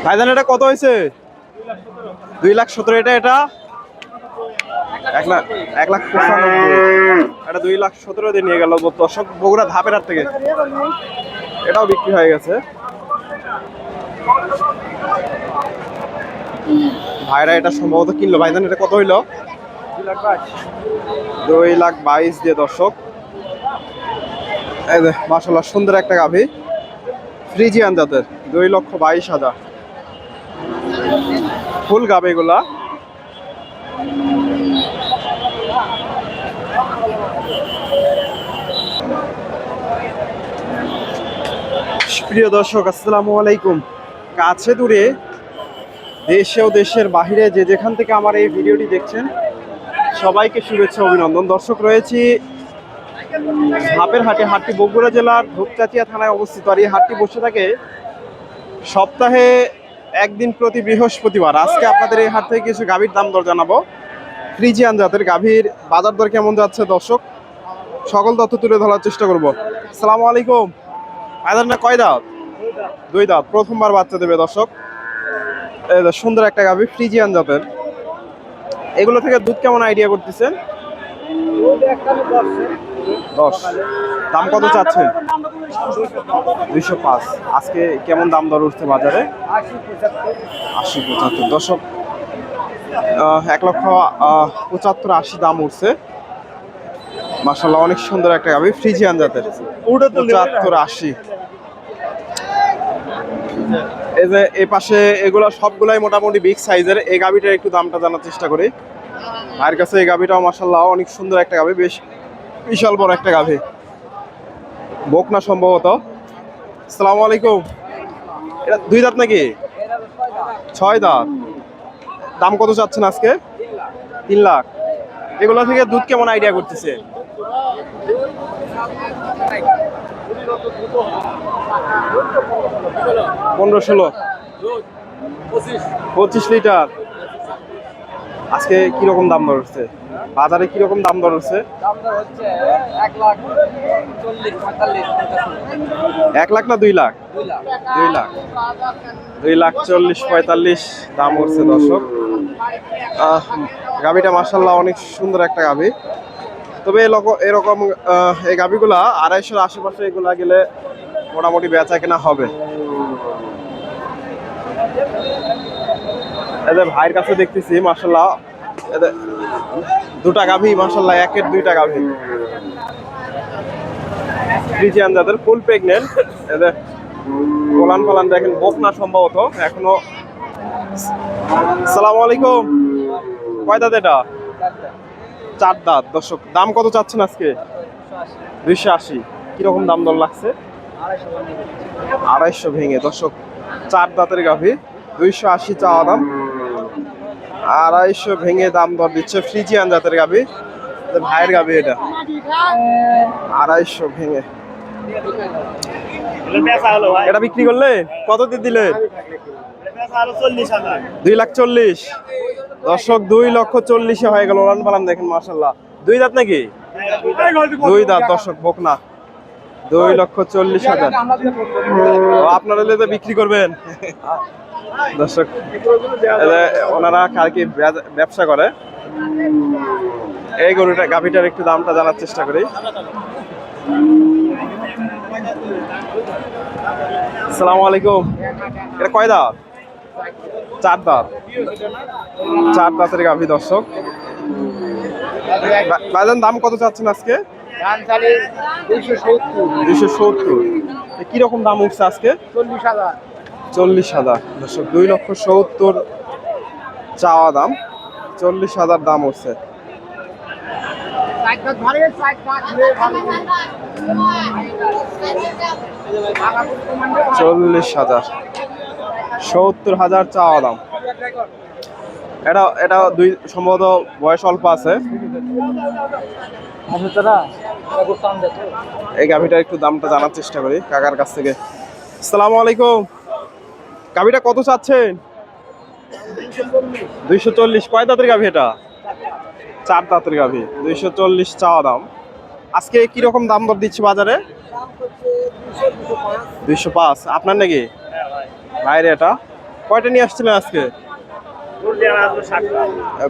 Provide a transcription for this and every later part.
ভাইজান এটা কত হয়েছে? 2,17,000। এটা 1,95,000। এটা 2,17,000 দিয়ে নিয়ে গেল দর্শক বগুড়া ধাপের হাট থেকে। এটাও বিক্রি হয়ে গেছে। ভাইরা এটা সম্ভবত কিনলো। ভাইজান এটা কত হইলো? 2,22,000 দিয়ে দর্শক। এই যে মাশাআল্লাহ সুন্দর একটা গাভী, ফ্রিজিয়ান জাতের, 2,22,000। ফুল গাভী এগুলা। প্রিয় দর্শক আসসালামু আলাইকুম। কাছে দূরে দেশে ও দেশের বাহিরে যে যেখান থেকে আমার এই ভিডিওটি দেখছেন সবাইকে শুভেচ্ছা অভিনন্দন। দর্শক রয়েছি ধাপের হাটে। হাটটি বগুড়া জেলার ধূপচাচিয়া থানায় অবস্থিত। আর এই হাটটি বসে থাকে সপ্তাহে একদিন প্রতি বৃহস্পতিবার। আজকে আপনাদের এই হাট থেকে কিছু গাভীর দাম দর জানাবো। ফ্রিজিয়ান জাতের গাভীর বাজার দর কেমন যাচ্ছে দর্শক সকল তথ্য তুলে ধরার চেষ্টা করব। আসসালামু আলাইকুম। আদার না কয় দাঁত? 2 দাঁত। প্রথমবার বাচ্চা দেবে দর্শক। সুন্দর একটা গাভী ফ্রিজিয়ান জাতের। এগুলো থেকে দুধ কেমন আইডিয়া করতেছেন? 10। দাম কত চাচ্ছেন? 205। আজকে কেমন দাম দর উঠছে বাজারে? 80-75 দর্শক। 1,75,000-80 দাম উঠছে। মাশাআল্লাহ অনেক সুন্দর একটা গাভী ফ্রিজিয়ান জাতের। 75-80। এই যে এই পাশে এগুলো সবগুলাই মোটামুটি বিগ সাইজের। এই গাভীটার একটু দামটা জানার চেষ্টা করি। ভাইয়ের কাছে এই গাভীটাও মাশাআল্লাহ অনেক সুন্দর একটা গাভী, বেশ বিশাল বড় একটা গাভী, বকনা সম্ভবত। আসসালামু আলাইকুম। এটা 2 দাঁত নাকি? 6 দাঁত। দাম কত চাচ্ছেন আজকে? 3 লাখ। এগুলো থেকে দুধ কেমন আইডিয়া করতেছে? 15-16, 25 লিটার। আজকে কিরকম দাম দর হচ্ছে বাজারে? কিরকম দাম দর হচ্ছে? 1 লাখ না 2 লাখ? 2 লাখ। 2,40,45 দাম উঠছে দর্শক। গাভীটা মাশাআল্লাহ অনেক সুন্দর একটা গাভী। তবে এরকম এই গাভীগুলা 250-র আশেপাশে এগুলা গেলে মোটামুটি বেচা কেনা হবে। এদের ভাইয়ের কাছে দেখতেছি মাশাআল্লাহ এদের দুটা গাভী, মাশাআল্লাহ একের 2টা গাভী ফ্রিজিয়ান যাদের, ফুল প্রেগনেন্ট। এদের গোলান পালান দেখেন, বকনা সম্ভবত এখনো। আসসালামু আলাইকুম। কয় দাঁত এটা? 4 দাঁত দর্শক। দাম কত চাচ্ছেন আজকে? 280। কিরকম দাম দর লাগছে? 250 ভেঙে দর্শক। 4 দাঁতের গাভী, 280 চাওয়া দাম। 250 ভেঙে দাম দর দিচ্ছে ফ্রিজিয়ান জাতের গাভী। ভাইয়ের গাভী এটা, 250 ভেঙে। এটা বিক্রি করলে কত দিয়ে দিলে? 2,40,000 দর্শক। 2,40,000 হয়ে গেল। ওলান পালান দেখেন মাশাআল্লাহ। 2 দাঁত নাকি? 2 দাঁত দর্শক, বকনা। 2,40,000। আপনারা তো বিক্রি করবেন দর্শক। ওনারা কার কি ব্যবসা করে। এই গরুটা গাভীটার একটু দামটা জানার চেষ্টা করি। আসসালামু আলাইকুম। এটা কয় দাঁত? 4 দাঁত। 4 দাঁতের গাভী দর্শক। ভাইজান দাম কত চাচ্ছেন আজকে? 270। কিরকম দাম উঠছে আজকে? 40,000 দর্শক। 2,70,000 চাওয়া দাম, 40,000 দাম উঠছে। 40,000, 70,000 চাওয়া দাম। এটা সম্ভবত বয়স অল্প আছে। এই গাভীটার একটু দামটা জানার চেষ্টা করি কাকার কাছ থেকে। আসসালামু আলাইকুম। গাভীটা কত চাচ্ছেন? 240। কয় দাঁতের গাভী এটা? 4 দাঁতের গাভী, 240 চাওয়া দাম। আজকে কিরকম দাম দর দিচ্ছে বাজারে? 205। আপনার নাকি? ভাইরে এটা কয়টা নিয়ে আসছিলেন আজকে?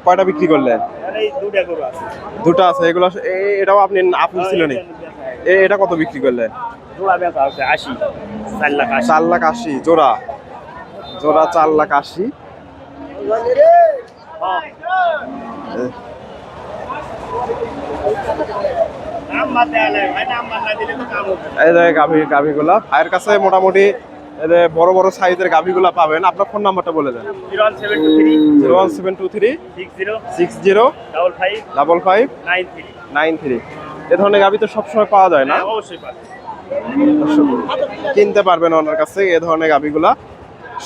কয়টা বিক্রি করলেন? দুটো আছে। এগুলো এটাও আপনি ছিলেন? এটা কত বিক্রি করলেন? 4,80,000 জোড়া। জোড়া 4,80,000। এই যে গাভীগুলা ভাইয়ের কাছে মোটামুটি বড় বড় সাইজের গাভীগুলা পাবেন। আপনার ফোন নাম্বারটা বলে দেন। 01723 60 5593। এ ধরনের গাভী তো সবসময় পাওয়া যায় না? কিনতে পারবেন ওনার কাছে এ ধরনের গাভীগুলা।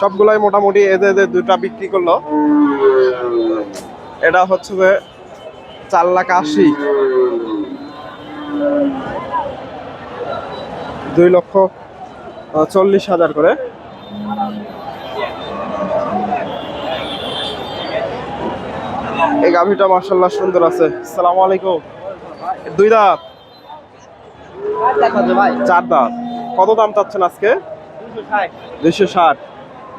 সবগুলাই মোটামুটি এদের দুটা বিক্রি করলো। এটা হচ্ছে যে 4,80,000, 2,40,000 করে। এই গাভীটা মাশাআল্লাহ সুন্দর আছে। আসসালামু আলাইকুম। 2 দাঁত? 4 দাঁত। কত দাম চাচ্ছেন আজকে? 260।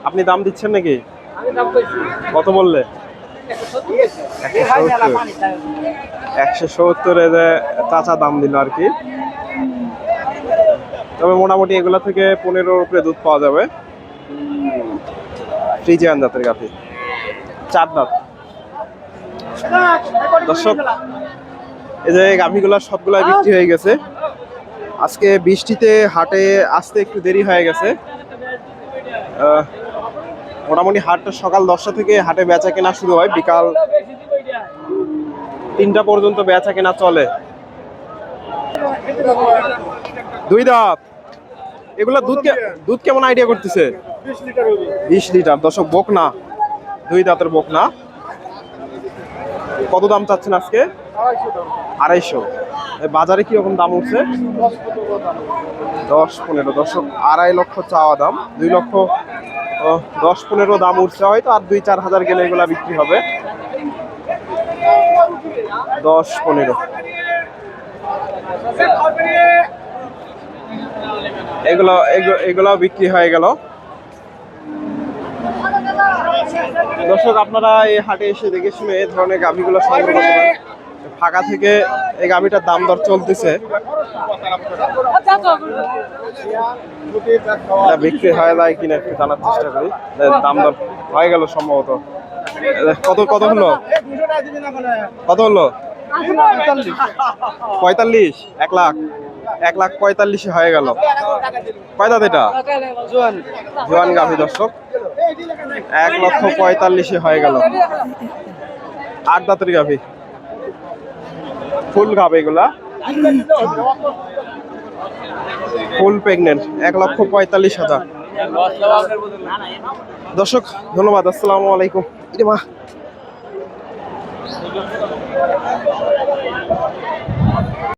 আপনি দাম দিচ্ছেন নাকি? কত বললে? 170 চাচা দাম দিল আর কি। তবে মোটামুটি এগুলা থেকে 15-র উপরে দুধ পাওয়া যাবে। ফ্রিজিয়ান জাতের গাভী, 4 দাঁত। দর্শক, এই যে গাভীগুলা সবগুলাই বিক্রি হয়ে গেছে। আজকে বৃষ্টিতে হাটে আসতে একটু দেরি হয়ে গেছে। মোটামুটি হাটটা সকাল 10টা থেকে হাটে বেচা কেনা শুরু হয়, বিকাল 3টা পর্যন্ত বেচা কেনা চলে। 2 দাঁত। এগুলা দুধ কেমন আইডিয়া করতেছে? 20 লিটার। দর্শক, বকনা, 2 দাঁতের বকনা। কত দাম চাচ্ছেন আজকে? 250। বাজারে কি রকম দাম উঠছে? 10-15। দর্শক, 2.5 লক্ষ চাওয়া দাম, 2,10,15 দাম উঠছে। হয়তো আর 2-4 হাজার গেলে এগুলা বিক্রি হবে। 10-15 এগুলাও বিক্রি হয়ে গেল। দর্শক, আপনারা এই হাটে এসে দেখে শুনে এই ধরনের গাভীগুলো সংগ্রহ করতে পারেন। ফাঁকা থেকে এই গাভীটার দাম দর চলতেছে। বিক্রি হয়ে যায় কিনা একটু জানার চেষ্টা করি। দাম দর হয়ে গেল সম্ভবত। কত হলো? কত হলো? 45। 1,45,000 হয়ে গেল। কয় দাঁত এটা? জোয়ান গাভী। দর্শক, 1,45,000 হয়ে গেল। 8 দাঁতের গাভী, ফুল গাভী এগুলা, ফুল প্রেগনেন্ট। 1,45,000। দর্শক, ধন্যবাদ। আসসালামু আলাইকুম।